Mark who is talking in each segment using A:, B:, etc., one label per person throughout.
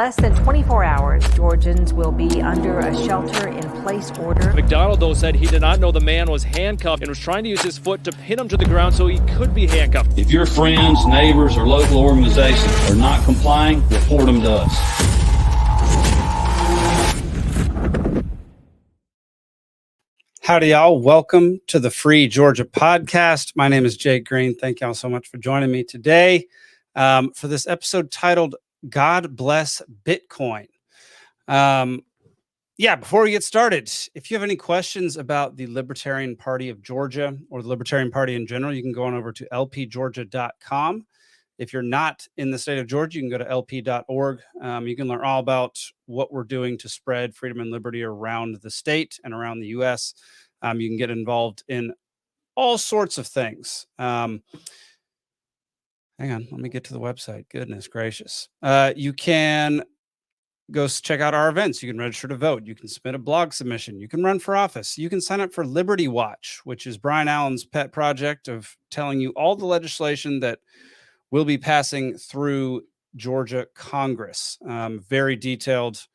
A: less than 24 hours, Georgians will be under a shelter-in-place order.
B: McDonald, though, said he did not know the man was handcuffed and was trying to use his foot to pin him to the ground so he could be handcuffed.
C: If your friends, neighbors, or local organizations are not complying, report them to us.
D: Howdy, y'all. Welcome to the Free Georgia Podcast. My name is Jake Green. Thank y'all so much for joining me today for this episode titled God Bless Bitcoin. Before we get started, if you have any questions about the Libertarian Party of Georgia or the Libertarian Party in general, you can go on over to lpgeorgia.com. If you're not in the state of Georgia, you can go to lp.org. You can learn all about what we're doing to spread freedom and liberty around the state and around the U.S. You can get involved in all sorts of things. Hang on, let me get to the website. Goodness gracious. You can go check out our events. You can register to vote. You can submit a blog submission. You can run for office. You can sign up for Liberty Watch, which is Brian Allen's pet project of telling you all the legislation that will be passing through Georgia Congress. Very detailed,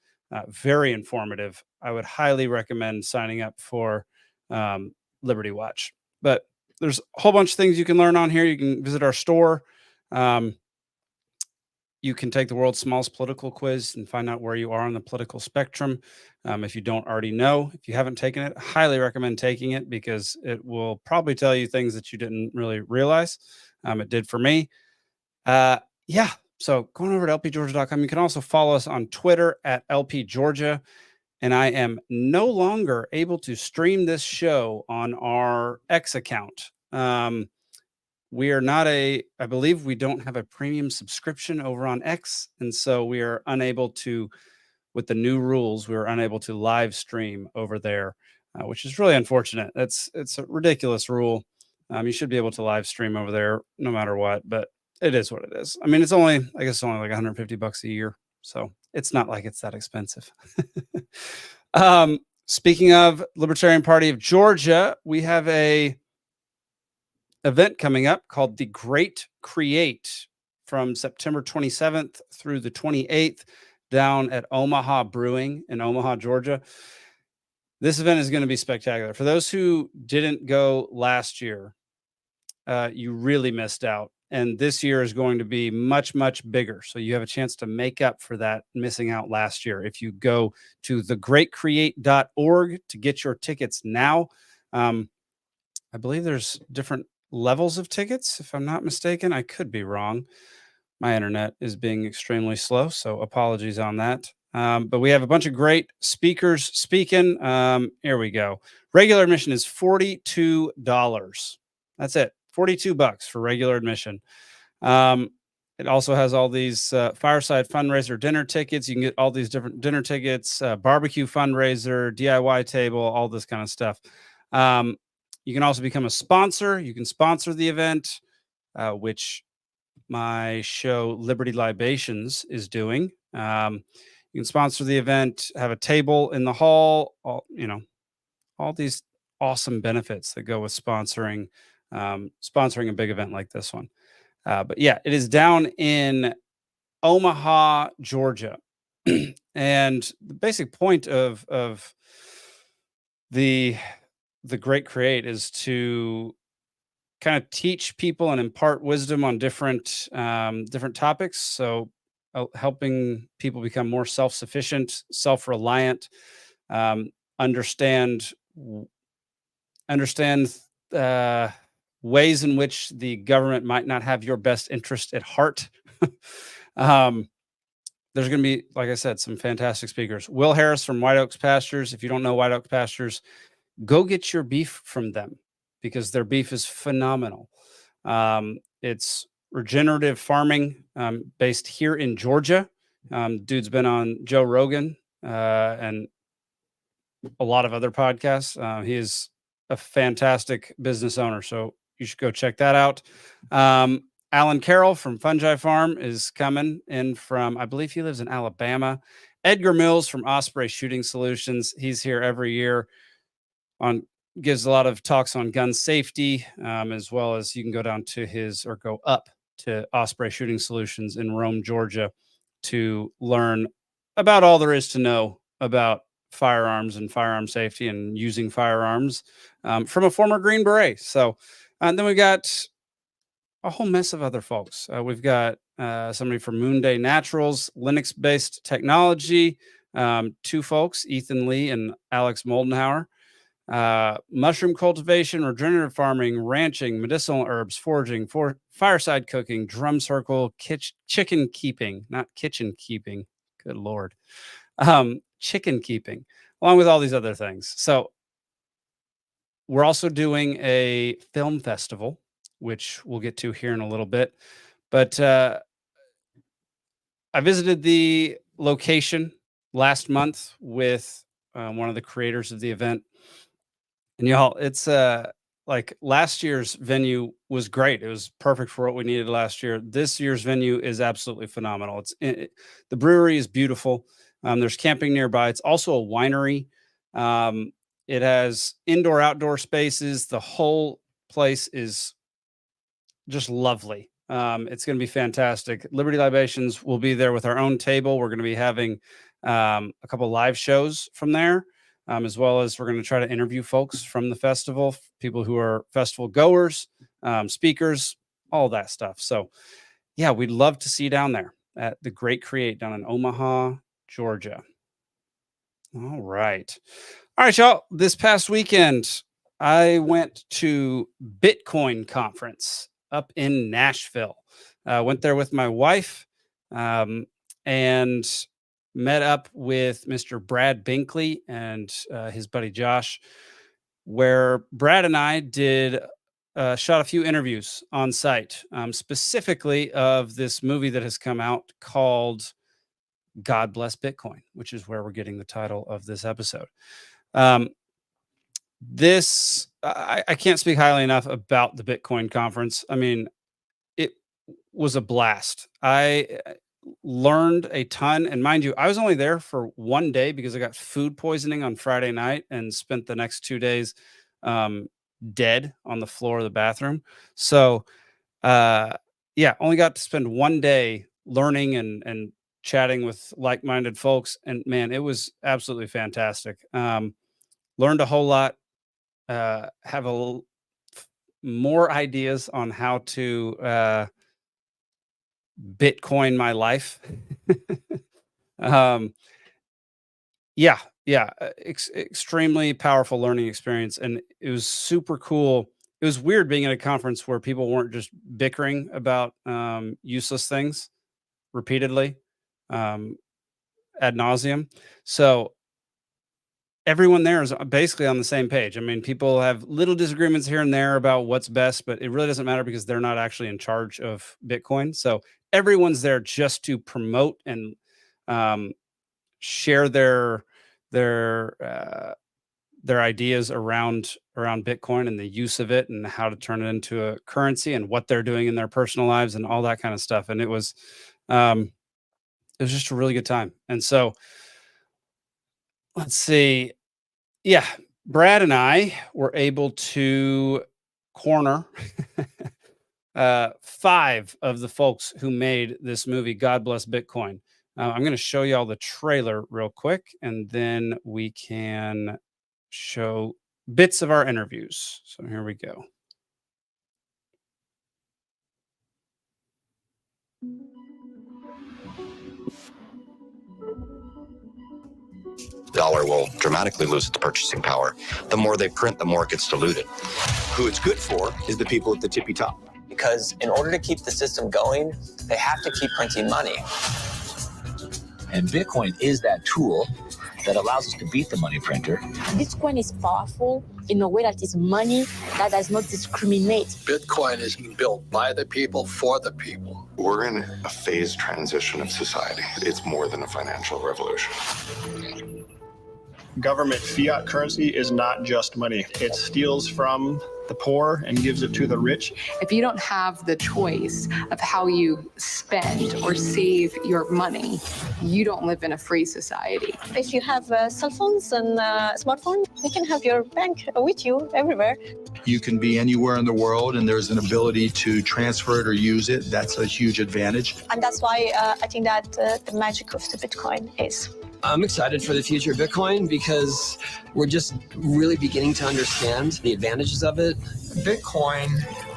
D: very informative. I would highly recommend signing up for Liberty Watch. But there's a whole bunch of things you can learn on here. You can visit our store. You can take the world's smallest political quiz and find out where you are on the political spectrum. If you don't already know, if you haven't taken it, I highly recommend taking it because it will probably tell you things that you didn't really realize. It did for me. So going over to lpgeorgia.com, you can also follow us on Twitter at lpgeorgia. And I am no longer able to stream this show on our X account. We are not I believe we don't have a premium subscription over on X. And so we are unable to, with the new rules, we are unable to live stream over there, which is really unfortunate. It's a ridiculous rule. You should be able to live stream over there no matter what, but it is what it is. I mean, it's only like $150 a year. So it's not like it's that expensive. Speaking of Libertarian Party of Georgia, we have a event coming up called The Great Create from September 27th through the 28th down at Omaha Brewing in Omaha, Georgia. This event is going to be spectacular. For those who didn't go last year, you really missed out. And this year is going to be much, much bigger. So you have a chance to make up for that missing out last year. If you go to thegreatcreate.org to get your tickets now, I believe there's different levels of tickets, if I'm not mistaken. I could be wrong. My internet is being extremely slow, so apologies on that. But we have a bunch of great speakers speaking. Here we go. Regular admission is $42. That's it. $42 for regular admission. It also has all these fireside fundraiser dinner tickets. You can get all these different dinner tickets, barbecue fundraiser, DIY table, all this kind of stuff. You can also become a sponsor. You can sponsor the event, which my show Liberty Libations is doing. You can sponsor the event, have a table in the hall, all these awesome benefits that go with sponsoring a big event like this one. But yeah, it is down in Omaha, Georgia. And the basic point of the Great Create is to kind of teach people and impart wisdom on different topics. So helping people become more self-sufficient, self-reliant, understand ways in which the government might not have your best interest at heart. There's going to be, like I said, some fantastic speakers. Will Harris from White Oaks Pastures. If you don't know White Oaks Pastures, go get your beef from them because their beef is phenomenal. It's regenerative farming based here in Georgia. Dude's been on Joe Rogan and a lot of other podcasts. He is a fantastic business owner, so you should go check that out. Alan Carroll from Fungi Farm is coming in from, I believe he lives in Alabama. Edgar Mills from Osprey Shooting Solutions. He's here every year gives a lot of talks on gun safety, as well as you can go up to Osprey Shooting Solutions in Rome, Georgia to learn about all there is to know about firearms and firearm safety and using firearms from a former Green Beret. So, and then we got a whole mess of other folks. We've got somebody from Moonday Naturals, Linux-based technology, two folks, Ethan Lee and Alex Moldenhauer, mushroom cultivation, regenerative farming, ranching, medicinal herbs, foraging, fireside cooking, drum circle, chicken keeping, not kitchen keeping. Good Lord. Chicken keeping, along with all these other things. So we're also doing a film festival, which we'll get to here in a little bit. But I visited the location last month with one of the creators of the event. And y'all, it's like last year's venue was great. It was perfect for what we needed last year. This year's venue is absolutely phenomenal. The brewery is beautiful. There's camping nearby. It's also a winery. It has indoor, outdoor spaces. The whole place is just lovely. It's going to be fantastic. Liberty Libations will be there with our own table. We're going to be having a couple live shows from there, as well as we're going to try to interview folks from the festival, people who are festival goers, speakers, all that stuff. So yeah, we'd love to see you down there at the Great Create down in Omaha, Georgia. All right, y'all. This past weekend, I went to Bitcoin conference up in Nashville. Went there with my wife and met up with Mr. Brad Binkley and his buddy Josh, where Brad and I shot a few interviews on site, specifically of this movie that has come out called God Bless Bitcoin, which is where we're getting the title of this episode. I can't speak highly enough about the Bitcoin conference. I mean, it was a blast. I learned a ton, and mind you, I was only there for one day because I got food poisoning on Friday night and spent the next 2 days dead on the floor of the bathroom. So only got to spend one day learning and chatting with like-minded folks, and man, it was absolutely fantastic. Learned a whole lot. Have more ideas on how to Bitcoin my life. Extremely powerful learning experience, and it was super cool. It was weird being at a conference where people weren't just bickering about useless things repeatedly ad nauseum. So everyone there is basically on the same page. I mean, people have little disagreements here and there about what's best, but it really doesn't matter because they're not actually in charge of Bitcoin. So everyone's there just to promote and share their ideas around Bitcoin and the use of it and how to turn it into a currency and what they're doing in their personal lives and all that kind of stuff. And it was just a really good time. And so let's see. Yeah, Brad and I were able to corner 5 of the folks who made this movie, God Bless Bitcoin. I'm going to show you all the trailer real quick, and then we can show bits of our interviews. So here we go.
E: Dollar will dramatically lose its purchasing power. The more they print, the more it gets diluted. Who it's good for is the people at the tippy top.
F: Because in order to keep the system going, they have to keep printing money.
G: And Bitcoin is that tool that allows us to beat the money printer.
H: Bitcoin is powerful in a way that is money that does not discriminate.
I: Bitcoin is built by the people for the people.
J: We're in a phased transition of society. It's more than a financial revolution.
K: Government fiat currency is not just money. It steals from the poor and gives it to the rich.
L: If you don't have the choice of how you spend or save your money, you don't live in a free society.
M: If you have cell phones and smartphone, you can have your bank with you everywhere.
N: You can be anywhere in the world and there's an ability to transfer it or use it. That's a huge advantage.
M: And that's why I think that the magic of the Bitcoin is.
O: I'm excited for the future of Bitcoin because we're just really beginning to understand the advantages of it.
K: Bitcoin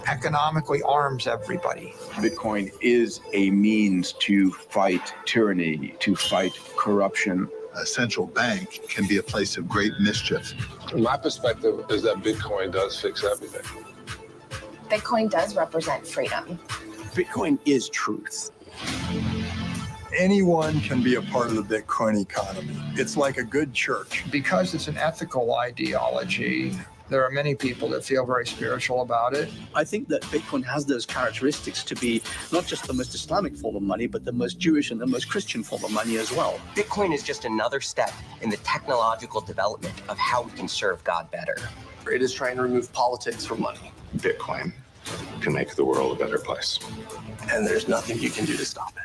K: economically arms everybody.
P: Bitcoin is a means to fight tyranny, to fight corruption.
Q: A central bank can be a place of great mischief.
R: My perspective is that Bitcoin does fix everything.
S: Bitcoin does represent freedom.
P: Bitcoin is truth.
T: Anyone can be a part of the Bitcoin economy. It's like a good church.
K: Because it's an ethical ideology, there are many people that feel very spiritual about it.
U: I think that Bitcoin has those characteristics to be not just the most Islamic form of money, but the most Jewish and the most Christian form of money as well.
F: Bitcoin is just another step in the technological development of how we can serve God better.
I: It is trying to remove politics from money.
J: Bitcoin can make the world a better place.
I: And there's nothing you can do to stop it.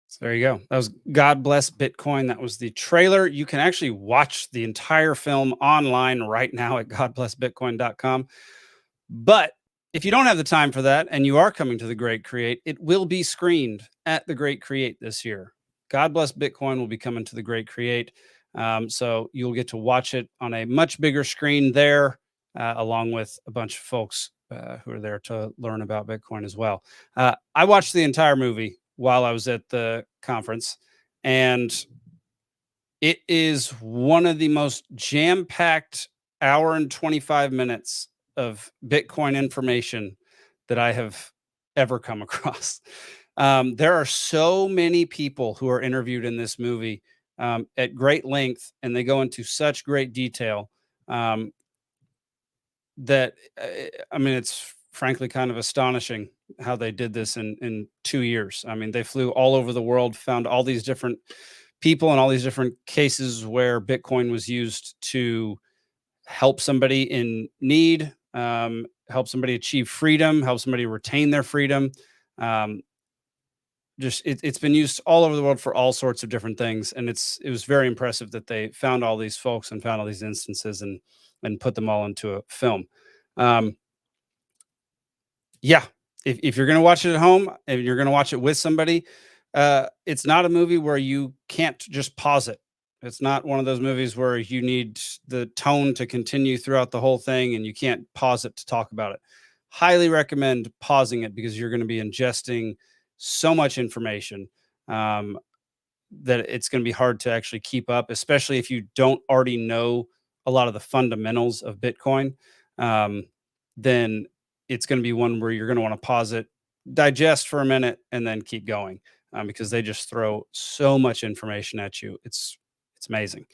D: So there you go. That was God Bless Bitcoin. That was the trailer. You can actually watch the entire film online right now at godblessbitcoin.com. But if you don't have the time for that and you are coming to the Great Create, it will be screened at the Great Create this year. God Bless Bitcoin will be coming to the Great Create. So you'll get to watch it on a much bigger screen there, along with a bunch of folks who are there to learn about Bitcoin as well. I watched the entire movie while I was at the conference, and it is one of the most jam-packed hour and 25 minutes of Bitcoin information that I have ever come across. There are so many people who are interviewed in this movie at great length, and they go into such great detail that, I mean, it's frankly kind of astonishing how they did this in 2 years. I mean, they flew all over the world, found all these different people and all these different cases where Bitcoin was used to help somebody in need, help somebody achieve freedom, help somebody retain their freedom. It's been used all over the world for all sorts of different things. And it was very impressive that they found all these folks and found all these instances and put them all into a film. Yeah. If you're going to watch it at home and you're going to watch it with somebody, it's not a movie where you can't just pause it. It's not one of those movies where you need the tone to continue throughout the whole thing and you can't pause it to talk about it. Highly recommend pausing it because you're going to be ingesting so much information that it's going to be hard to actually keep up, especially if you don't already know a lot of the fundamentals of Bitcoin. Then it's going to be one where you're going to want to pause it, digest for a minute, and then keep going because they just throw so much information at you. It's amazing.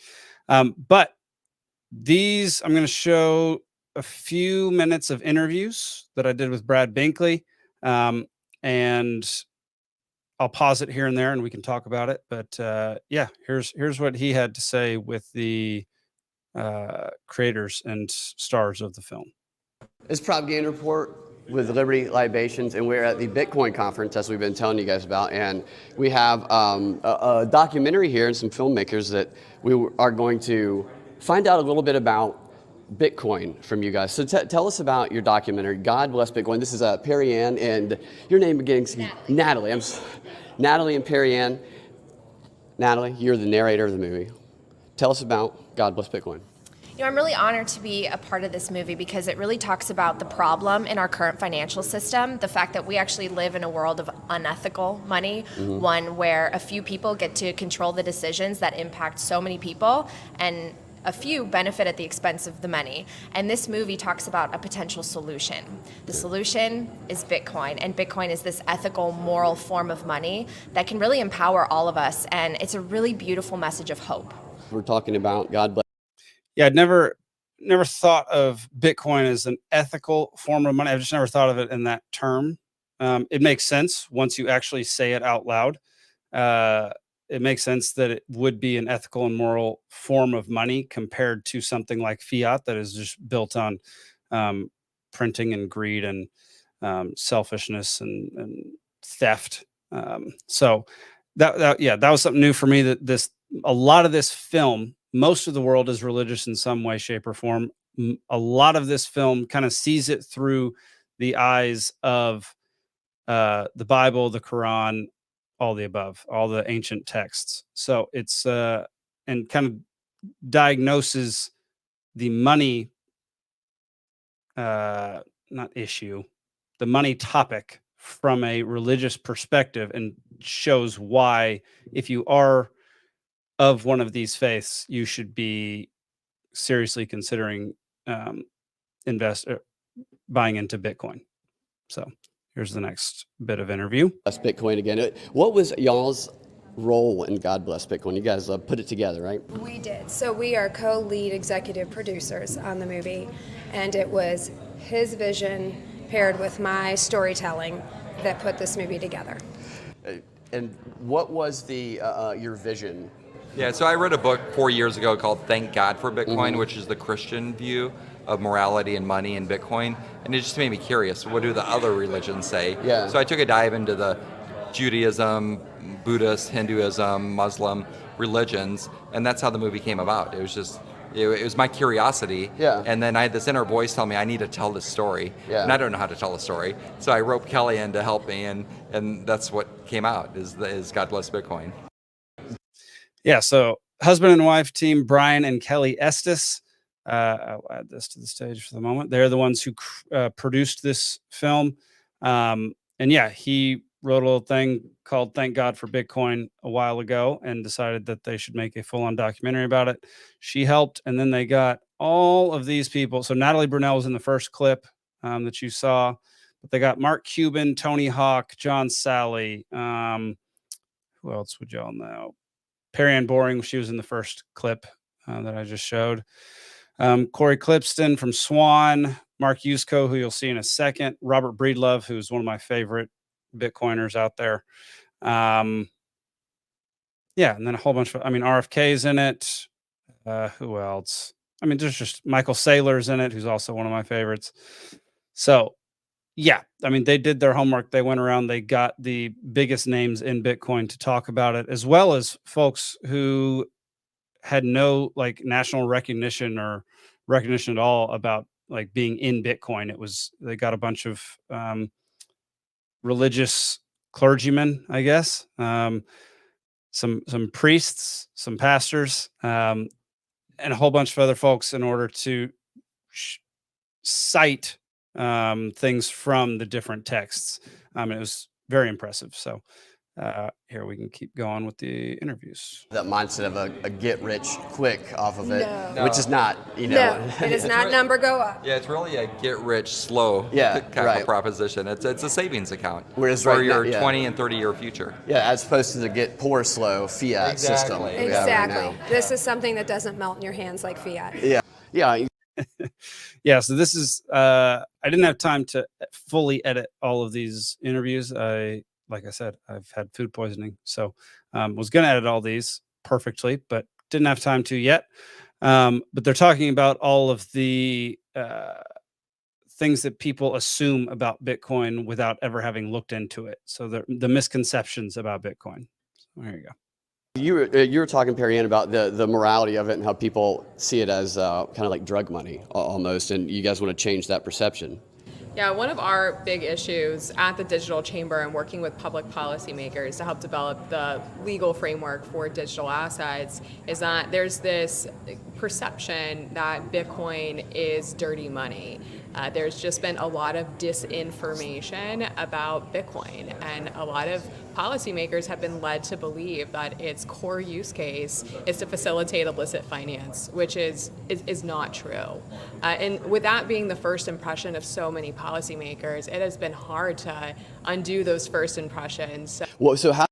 D: But these, I'm going to show a few minutes of interviews that I did with Brad Binkley. And I'll pause it here and there and we can talk about it. But yeah, here's what he had to say with the creators and stars of the film.
V: This Propaganda Report with Liberty Libations, and we're at the Bitcoin conference, as we've been telling you guys about, and we have a documentary here and some filmmakers that we are going to find out a little bit about Bitcoin from you guys. So tell us about your documentary, God Bless Bitcoin. This is Perry Ann, and your name begins Natalie. Natalie and Perry Ann. Natalie, you're the narrator of the movie. Tell us about God Bless Bitcoin.
S: You know, I'm really honored to be a part of this movie because it really talks about the problem in our current financial system, the fact that we actually live in a world of unethical money, one where a few people get to control the decisions that impact so many people, and a few benefit at the expense of the many. And this movie talks about a potential solution. The solution is Bitcoin, and Bitcoin is this ethical, moral form of money that can really empower all of us, and it's a really beautiful message of hope.
V: We're talking about God Bless.
D: Yeah, I'd never thought of Bitcoin as an ethical form of money. I've just never thought of it in that term. It makes sense once you actually say it out loud. It makes sense that it would be an ethical and moral form of money compared to something like fiat that is just built on printing and greed and selfishness and theft. So that was something new for me, that a lot of this film, most of the world is religious in some way, shape, or form. A lot of this film kind of sees it through the eyes of the Bible, the Quran, all the above, all the ancient texts. So it's and kind of diagnoses the money not issue, the money topic from a religious perspective, and shows why, if you are of one of these faiths, you should be seriously considering buying into Bitcoin. So here's the next bit of interview.
V: Bless Bitcoin again. What was y'all's role in God Bless Bitcoin? You guys put it together, right?
A: We did. So we are co-lead executive producers on the movie, and it was his vision paired with my storytelling that put this movie together.
V: And what was your vision?
B: Yeah, so I read a book 4 years ago called Thank God for Bitcoin, which is the Christian view of morality and money and Bitcoin. And it just made me curious, what do the other religions say?
V: Yeah.
B: So I took a dive into the Judaism, Buddhist, Hinduism, Muslim religions, and that's how the movie came about. It was just, it was my curiosity.
V: Yeah.
B: And then I had this inner voice tell me I need to tell this story.
V: Yeah.
B: And I don't know how to tell a story. So I roped Kelly in to help me, and that's what came out, is God Bless Bitcoin.
D: Yeah, so husband and wife team, Brian and Kelly Estes. I'll add this to the stage for the moment. They're the ones who produced this film. And yeah, he wrote a little thing called Thank God for Bitcoin a while ago and decided that they should make a full-on documentary about it. She helped, and then they got all of these people. So Natalie Brunell was in the first clip that you saw, but they got Mark Cuban, Tony Hawk, John Sally. Who else would y'all know? Perry Ann Boring, she was in the first clip that I just showed. Corey Clipston from Swan, Mark Yusko, who you'll see in a second, Robert Breedlove, who's one of my favorite Bitcoiners out there. Yeah, and then a whole bunch of, RFK's in it. Who else? There's just Michael Saylor's in it, who's also one of my favorites. So yeah, they did their homework. They went around, they got the biggest names in Bitcoin to talk about it, as well as folks who had no national recognition or recognition at all about being in Bitcoin. They got a bunch of religious clergymen, I guess, some priests, some pastors, and a whole bunch of other folks in order to cite things from the different texts. It was very impressive. So here we can keep going with the interviews.
V: That mindset of a get rich quick off of it,
A: No.
V: which is not,
A: No, it is not number go up.
B: Yeah, it's really a get rich slow kind of proposition. It's a savings account for your 20 and 30-year future.
V: Yeah, as opposed to the get poor slow fiat system.
A: Exactly. This is something that doesn't melt in your hands like fiat.
V: Yeah. Yeah.
D: Yeah, so this is I didn't have time to fully edit all of these interviews. Like I said, I've had food poisoning, so was going to edit all these perfectly, but didn't have time to yet. But they're talking about all of the things that people assume about Bitcoin without ever having looked into it. So the misconceptions about Bitcoin. So there you go.
V: You were talking, Perry Ann, about the morality of it and how people see it as kind of like drug money almost, and you guys want to change that perception.
W: Yeah, one of our big issues at the Digital Chamber and working with public policymakers to help develop the legal framework for digital assets is that there's this perception that Bitcoin is dirty money. There's just been a lot of disinformation about Bitcoin, and a lot of policymakers have been led to believe that its core use case is to facilitate illicit finance, which is not true. And with that being the first impression of so many policymakers, it has been hard to undo those first impressions.
V: Well, so how?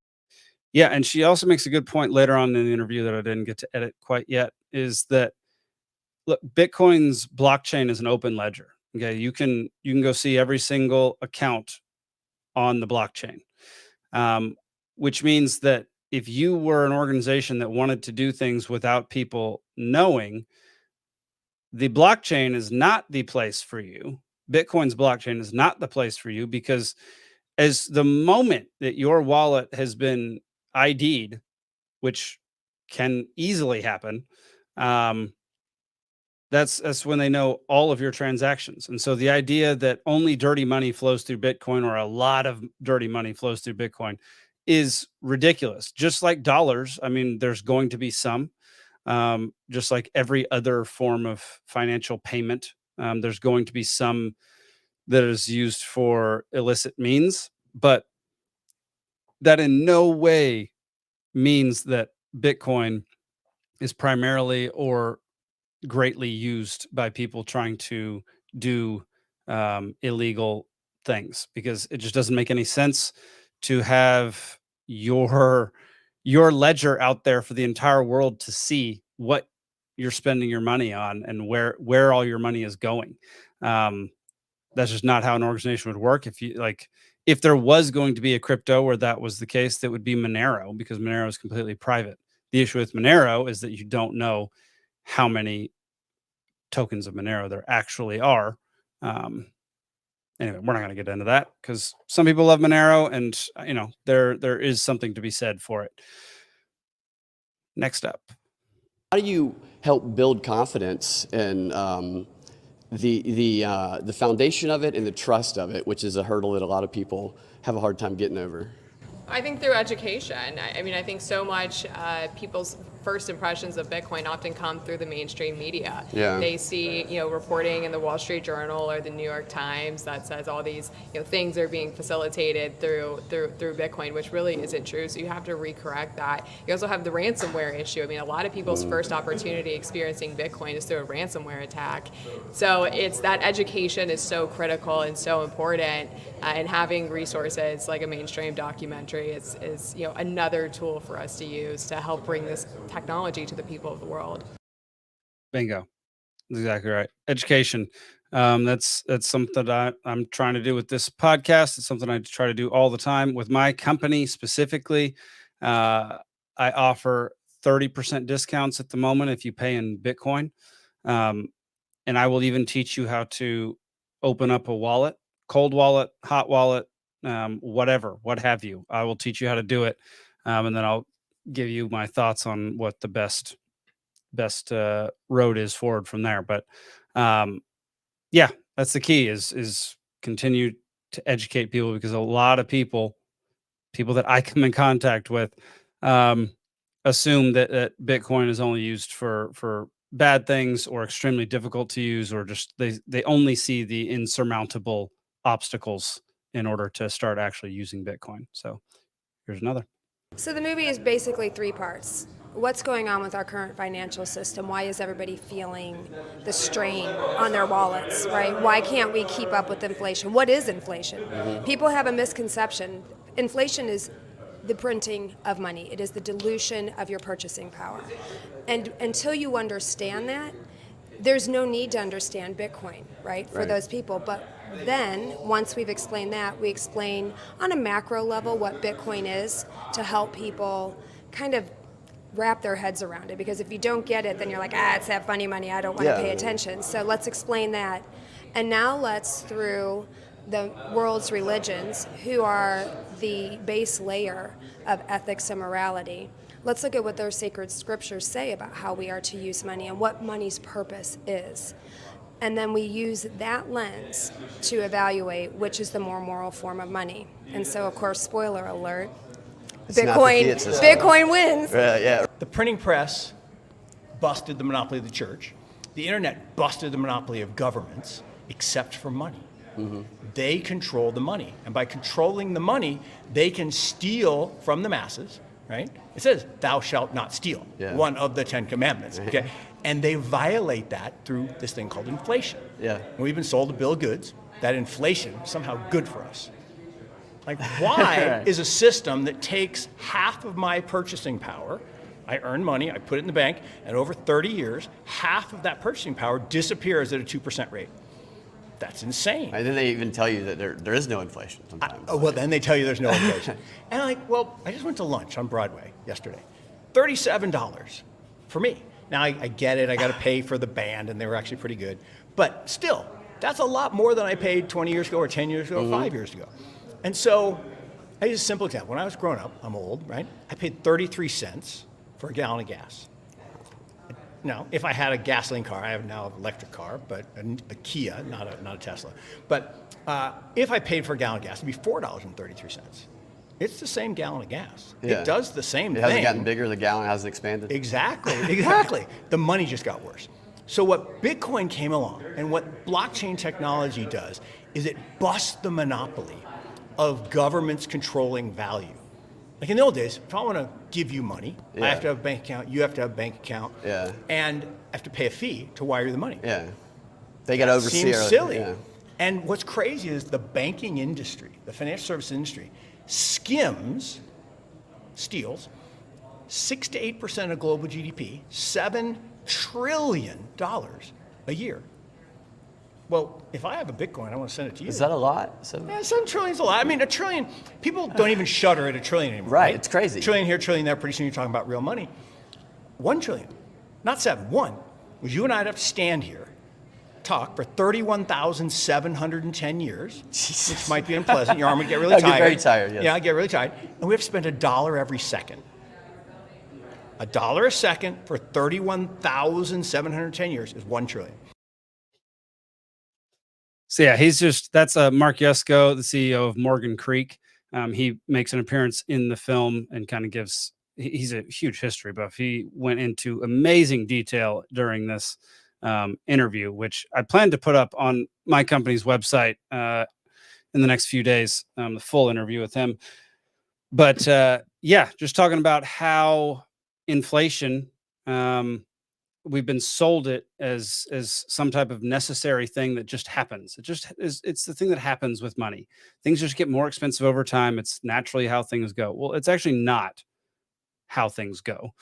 D: Yeah, and she also makes a good point later on in the interview that I didn't get to edit quite yet, is that look, Bitcoin's blockchain is an open ledger. Okay, you can go see every single account on the blockchain, which means that if you were an organization that wanted to do things without people knowing, the blockchain is not the place for you. Bitcoin's blockchain is not the place for you, because as the moment that your wallet has been ID'd, which can easily happen, that's when they know all of your transactions. And so the idea that only dirty money flows through Bitcoin, or a lot of dirty money flows through Bitcoin, is ridiculous. Just like dollars, I mean, there's going to be some, just like every other form of financial payment, there's going to be some that is used for illicit means, but that in no way means that Bitcoin is primarily or greatly used by people trying to do illegal things, because it just doesn't make any sense to have your ledger out there for the entire world to see what you're spending your money on and where all your money is going. That's just not how an organization would work. If there was going to be a crypto where that was the case, that would be Monero, because Monero is completely private. The issue with Monero is that you don't know how many tokens of Monero there actually are. Anyway, we're not going to get into that, because some people love Monero, and there is something to be said for it. Next up,
V: how do you help build confidence in the foundation of it and the trust of it, which is a hurdle that a lot of people have a hard time getting over?
W: I think through education. I mean, I think so much people's first impressions of Bitcoin often come through the mainstream media.
V: Yeah.
W: They see, reporting in the Wall Street Journal or the New York Times that says all these, things are being facilitated through Bitcoin, which really isn't true. So you have to recorrect that. You also have the ransomware issue. I mean, a lot of people's first opportunity experiencing Bitcoin is through a ransomware attack. So it's that education is so critical and so important, and having resources like a mainstream documentary is another tool for us to use to help bring this technology to the people of the world.
D: Bingo. That's exactly right. Education. That's something that I'm trying to do with this podcast. It's something I try to do all the time with my company specifically. I offer 30% discounts at the moment if you pay in Bitcoin. And I will even teach you how to open up a wallet, cold wallet, hot wallet, whatever, what have you. I will teach you how to do it. And then I'll give you my thoughts on what the best road is forward from there. But yeah, that's the key is continue to educate people, because a lot of people that I come in contact with assume that Bitcoin is only used for bad things, or extremely difficult to use, or just they only see the insurmountable obstacles in order to start actually using Bitcoin. So here's another.
A: So the movie is basically 3 parts. What's going on with our current financial system? Why is everybody feeling the strain on their wallets, right? Why can't we keep up with inflation? What is inflation? People have a misconception. Inflation is the printing of money. It is the dilution of your purchasing power. And until you understand that, there's no need to understand Bitcoin, right, for those people. But then, once we've explained that, we explain on a macro level what Bitcoin is, to help people kind of wrap their heads around it. Because if you don't get it, then you're like, it's that funny money, I don't want to pay attention. So let's explain that. And now let's, through the world's religions, who are the base layer of ethics and morality, let's look at what their sacred scriptures say about how we are to use money and what money's purpose is. And then we use that lens to evaluate which is the more moral form of money. And so, of course, spoiler alert, Bitcoin wins.
V: Yeah.
C: The printing press busted the monopoly of the church. The internet busted the monopoly of governments, except for money. They control the money. And by controlling the money, they can steal from the masses, right? It says, thou shalt not steal, one of the 10 commandments, okay? And they violate that through this thing called inflation.
V: Yeah.
C: We've been sold a bill of goods, that inflation is somehow good for us. Like, why is a system that takes half of my purchasing power, I earn money, I put it in the bank, and over 30 years, half of that purchasing power disappears at a 2% rate? That's insane.
V: And then they even tell you that there is no inflation sometimes.
C: Well, then they tell you there's no inflation. And I'm like, well, I just went to lunch on Broadway yesterday. $37 for me. Now, I get it. I got to pay for the band, and they were actually pretty good. But still, that's a lot more than I paid 20 years ago or 10 years ago or 5 years ago. And so I use a simple example. When I was growing up, I'm old, right? I paid 33 cents for a gallon of gas. Now, if I had a gasoline car, I have now an electric car, but a Kia, not a Tesla. But if I paid for a gallon of gas, it'd be $4.33. It's the same gallon of gas.
V: Yeah.
C: It does the same thing.
V: It hasn't gotten bigger, the gallon hasn't expanded.
C: Exactly. The money just got worse. So what Bitcoin came along and what blockchain technology does is it busts the monopoly of governments controlling value. Like in the old days, if I want to give you money, I have to have a bank account, you have to have a bank account, and I have to pay a fee to wire the money.
V: Yeah. They got to oversee
C: Seems silly.
V: Yeah.
C: And what's crazy is the banking industry, the financial service industry, steals 6 to 8% of global GDP, $7 trillion a year. Well, if I have a Bitcoin, I want to send it to you.
V: Is that a lot?
C: Yeah, 7 trillion is a lot. I mean, a trillion, people don't even shudder at a trillion anymore.
V: Right, it's crazy.
C: Trillion here, trillion there, pretty soon you're talking about real money. 1 trillion, not 7, 1. Was you and I'd have to stand here, talk for 31,710 years, which might be unpleasant. Your arm would get really tired.
V: I'd get very tired, yes.
C: Yeah, I'd get really tired. And we have to spend $1 every second. $1 a second for 31,710 years is 1 trillion.
D: So yeah, that's Mark Yusko, the CEO of Morgan Creek. He makes an appearance in the film and kind of he's a huge history buff. He went into amazing detail during this interview, which I plan to put up on my company's website in the next few days, the full interview with him. But yeah, just talking about how inflation, we've been sold it as some type of necessary thing that just happens. It's the thing that happens with money. Things just get more expensive over time. It's naturally how things go. Well, it's actually not how things go.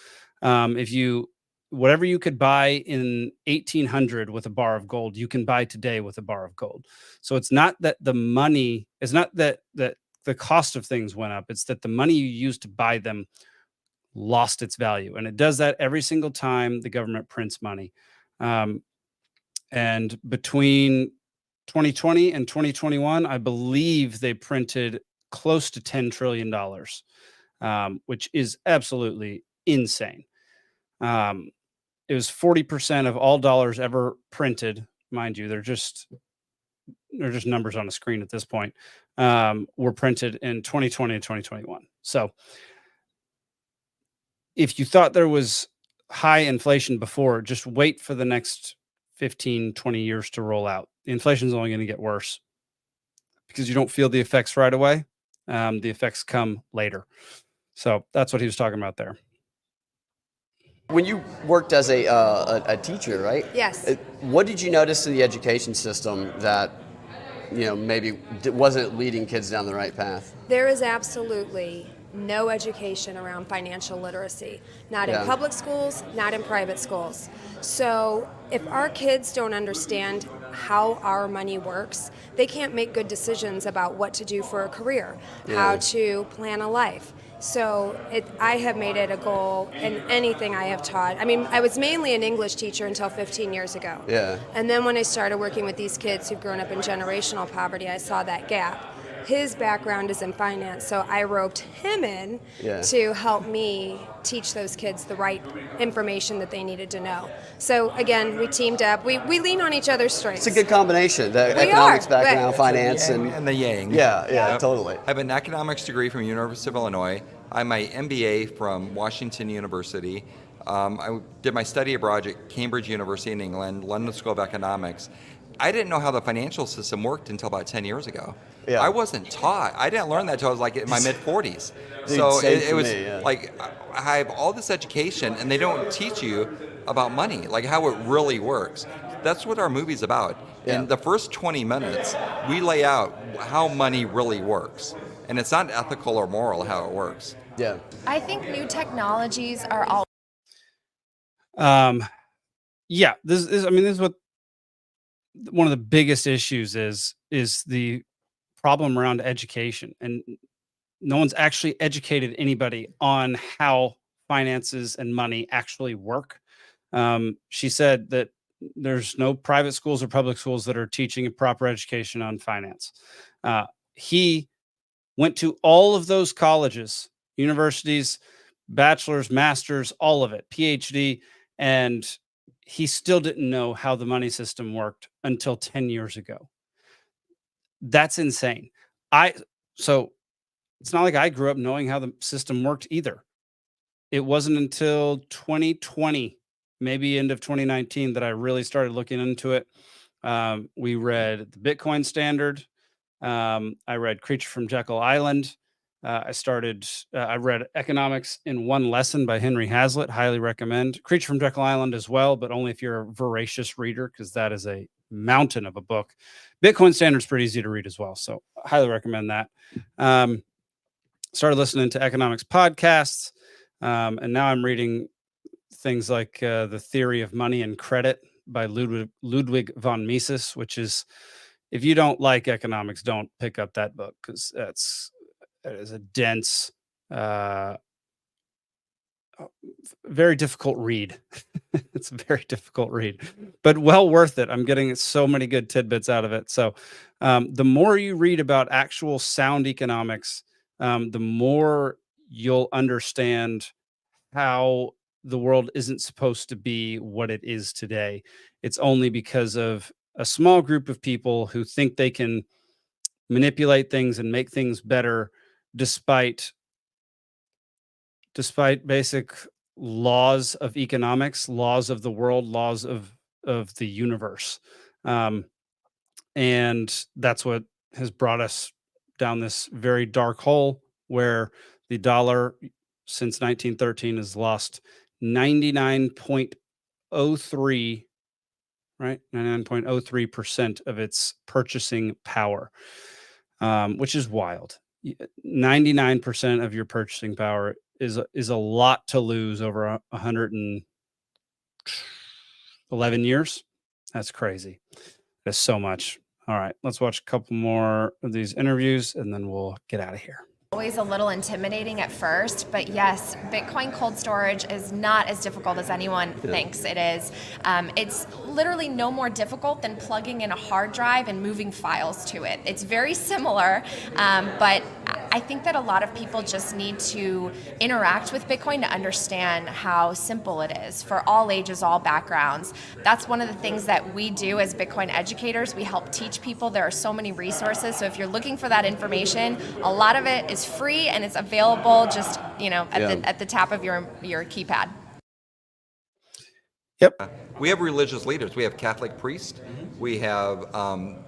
D: Whatever you could buy in 1800 with a bar of gold, you can buy today with a bar of gold. So it's not that the money, it's not that the cost of things went up. It's that the money you used to buy them lost its value. And it does that every single time the government prints money. And between 2020 and 2021, I believe they printed close to $10 trillion, which is absolutely insane. It was 40% of all dollars ever printed. Mind you, they're just numbers on a screen at this point, were printed in 2020 and 2021. So if you thought there was high inflation before, just wait for the next 15, 20 years to roll out. The inflation is only going to get worse because you don't feel the effects right away. The effects come later. So that's what he was talking about there.
V: When you worked as a teacher, right?
A: Yes.
V: What did you notice in the education system that, maybe wasn't leading kids down the right path?
A: There is absolutely no education around financial literacy, not in public schools, not in private schools. So if our kids don't understand how our money works, they can't make good decisions about what to do for a career, how to plan a life. So I have made it a goal in anything I have taught. I mean, I was mainly an English teacher until 15 years ago.
V: Yeah.
A: And then when I started working with these kids who've grown up in generational poverty, I saw that gap. His background is in finance, so I roped him in to help me teach those kids the right information that they needed to know. So again, we teamed up. We lean on each other's strengths.
V: It's a good combination. The economics background, finance,
B: and the yang.
V: Yeah, totally.
B: I have an economics degree from University of Illinois. I have my MBA from Washington University. I did my study abroad at Cambridge University in England, London School of Economics. I didn't know how the financial system worked until about 10 years ago.
V: Yeah.
B: I wasn't taught. I didn't learn that until I was like in my mid-40s. So it was like I have all this education and they don't teach you about money, like how it really works. That's what our movie's about.
V: Yeah.
B: In the first 20 minutes, we lay out how money really works. And it's not ethical or moral how it works.
V: Yeah.
S: I think new technologies are all.
D: Yeah, this is what one of the biggest issues is the problem around education, and no one's actually educated anybody on how finances and money actually work. She said that there's no private schools or public schools that are teaching a proper education on finance. He went to all of those colleges, universities, bachelor's, master's, all of it, PhD, and he still didn't know how the money system worked until 10 years ago. That's insane. So it's not like I grew up knowing how the system worked either. It wasn't until 2020, maybe end of 2019, that I really started looking into it. We read the Bitcoin Standard. I read Creature from Jekyll Island. I read Economics in One Lesson by Henry Hazlitt. Highly recommend. Creature from Jekyll Island as well, but only if you're a voracious reader, because that is a mountain of a book. Bitcoin Standard is pretty easy to read as well, so highly recommend that. Started listening to economics podcasts, and now I'm reading things like The Theory of Money and Credit by Ludwig von Mises, which is, if you don't like economics, don't pick up that book, because that is a dense, very difficult read. It's a very difficult read, but well worth it. I'm getting so many good tidbits out of it. So the more you read about actual sound economics, the more you'll understand how the world isn't supposed to be what it is today. It's only because of a small group of people who think they can manipulate things and make things better despite basic laws of economics, laws of the world, laws of the universe. And that's what has brought us down this very dark hole where the dollar since 1913 has lost 99.03, right? 99.03% of its purchasing power, which is wild. 99% of your purchasing power is a lot to lose over 111 years. That's crazy. That's so much. All right, let's watch a couple more of these interviews and then we'll get out of here.
S: Always a little intimidating at first, but yes, Bitcoin cold storage is not as difficult as anyone thinks it is. It's literally no more difficult than plugging in a hard drive and moving files to it. It's very similar, but I think that a lot of people just need to interact with Bitcoin to understand how simple it is for all ages, all backgrounds. That's one of the things that we do as Bitcoin educators. We help teach people. There are so many resources. So if you're looking for that information, a lot of it is free and it's available just, at the tap of your keypad.
D: Yep.
B: We have religious leaders. We have Catholic priests. We have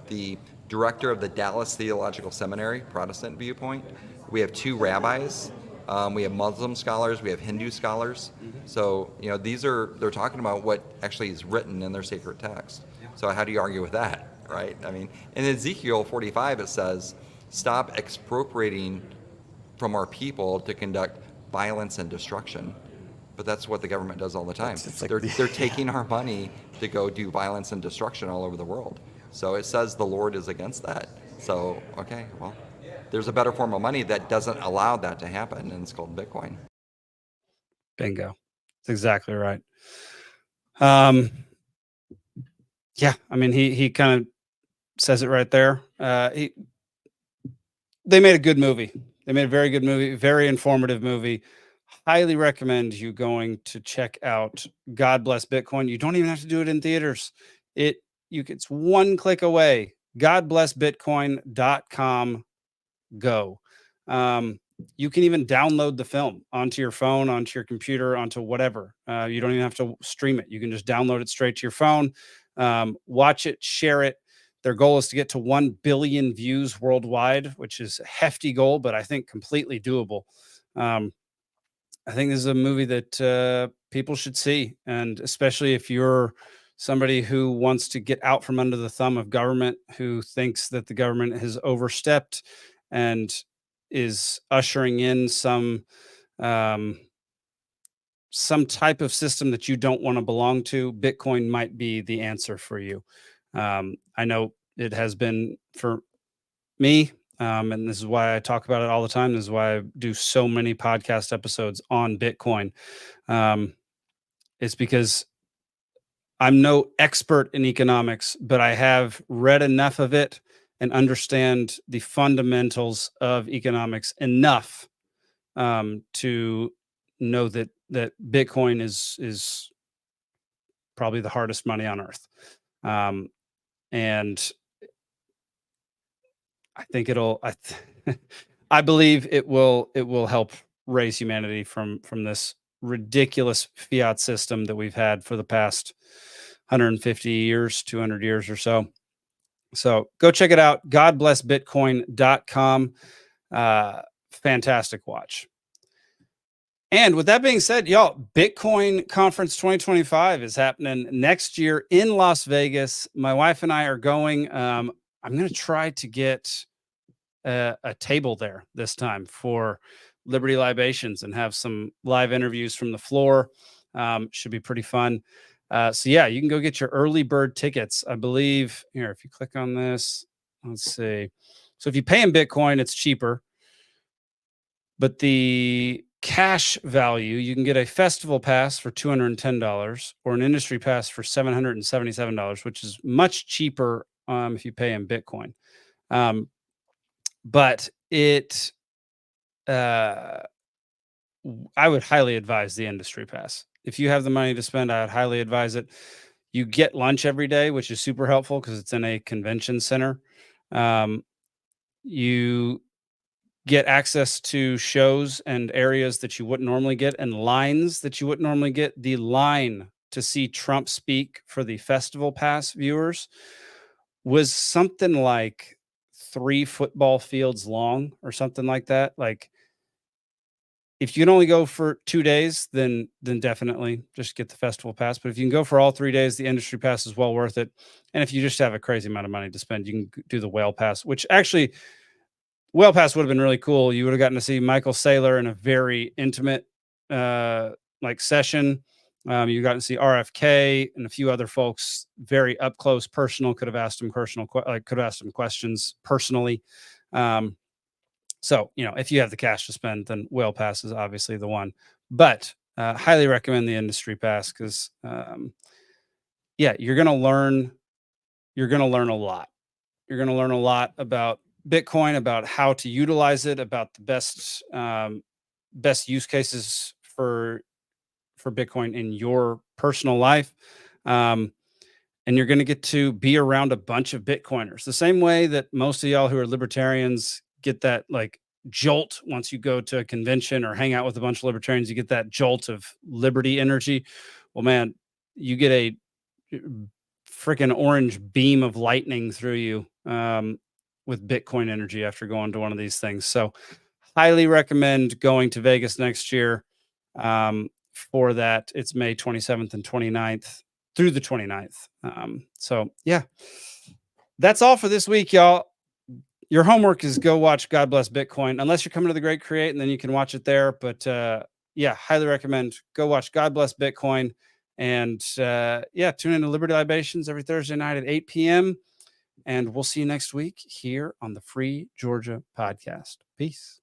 B: the director of the Dallas Theological Seminary, Protestant viewpoint. We have 2 rabbis. We have Muslim scholars. We have Hindu scholars. So, they're talking about what actually is written in their sacred text. So how do you argue with that, right? I mean, in Ezekiel 45, it says, stop expropriating from our people to conduct violence and destruction. But that's what the government does all the time. They're taking our money to go do violence and destruction all over the world. So it says the Lord is against that. So, okay, well, there's a better form of money that doesn't allow that to happen, and it's called Bitcoin.
D: Bingo. That's exactly right. Yeah, I mean, he kind of says it right there. They made a good movie. They made a very good movie, very informative movie. Highly recommend you going to check out God Bless Bitcoin. You don't even have to do it in theaters. It's one click away. godblessbitcoin.com. Go. You can even download the film onto your phone, onto your computer, onto whatever. You don't even have to stream it. You can just download it straight to your phone, watch it, share it. Their goal is to get to 1 billion views worldwide, which is a hefty goal, but I think completely doable. I think this is a movie that people should see, and especially if you're somebody who wants to get out from under the thumb of government, who thinks that the government has overstepped and is ushering in some type of system that you don't want to belong to. Bitcoin might be the answer for you. I know it has been for me, and this is why I talk about it all the time. This is why I do so many podcast episodes on Bitcoin. It's because I'm no expert in economics, but I have read enough of it and understand the fundamentals of economics enough to know that Bitcoin is probably the hardest money on earth, and I think I believe it will help raise humanity from this ridiculous fiat system that we've had for the past 150 years, 200 years or so. So go check it out. GodBlessBitcoin.com. Fantastic watch. And with that being said, y'all, Bitcoin Conference 2025 is happening next year in Las Vegas. My wife and I are going. I'm going to try to get a table there this time for Liberty Libations and have some live interviews from the floor. Should be pretty fun. So yeah, you can go get your early bird tickets. I believe here, if you click on this, let's see. So if you pay in Bitcoin, it's cheaper, but the cash value, you can get a festival pass for $210 or an industry pass for $777, which is much cheaper if you pay in Bitcoin. But it, I would highly advise the industry pass. If you have the money to spend, I would highly advise it. You get lunch every day, which is super helpful because it's in a convention center. You get access to shows and areas that you wouldn't normally get and lines that you wouldn't normally get. The line to see Trump speak for the festival pass viewers was something like 3 football fields long or something like that. Like, if you can only go for 2 days, then definitely just get the festival pass. But if you can go for all 3 days, the industry pass is well worth it. And if you just have a crazy amount of money to spend, you can do the whale pass, which actually whale pass would have been really cool. You would have gotten to see Michael Saylor in a very intimate session. You got to see RFK and a few other folks very up close, personal. Could have asked him questions personally. So, if you have the cash to spend, then whale pass is obviously the one. But highly recommend the industry pass because, you're going to learn. You're going to learn a lot. You're going to learn a lot about Bitcoin, about how to utilize it, about the best use cases for Bitcoin in your personal life. And you're going to get to be around a bunch of Bitcoiners the same way that most of y'all who are libertarians get that like jolt once you go to a convention or hang out with a bunch of libertarians. You get that jolt of liberty energy. Well, man, you get a freaking orange beam of lightning through you with Bitcoin energy after going to one of these things. So highly recommend going to Vegas next year for that. It's May 27th and 29th through the 29th. So yeah, that's all for this week, y'all. Your homework is go watch God Bless Bitcoin, unless you're coming to the Great Create, and then you can watch it there. But highly recommend go watch God Bless Bitcoin. And tune into Liberty Libations every Thursday night at 8 p.m. And we'll see you next week here on the Free Georgia Podcast. Peace.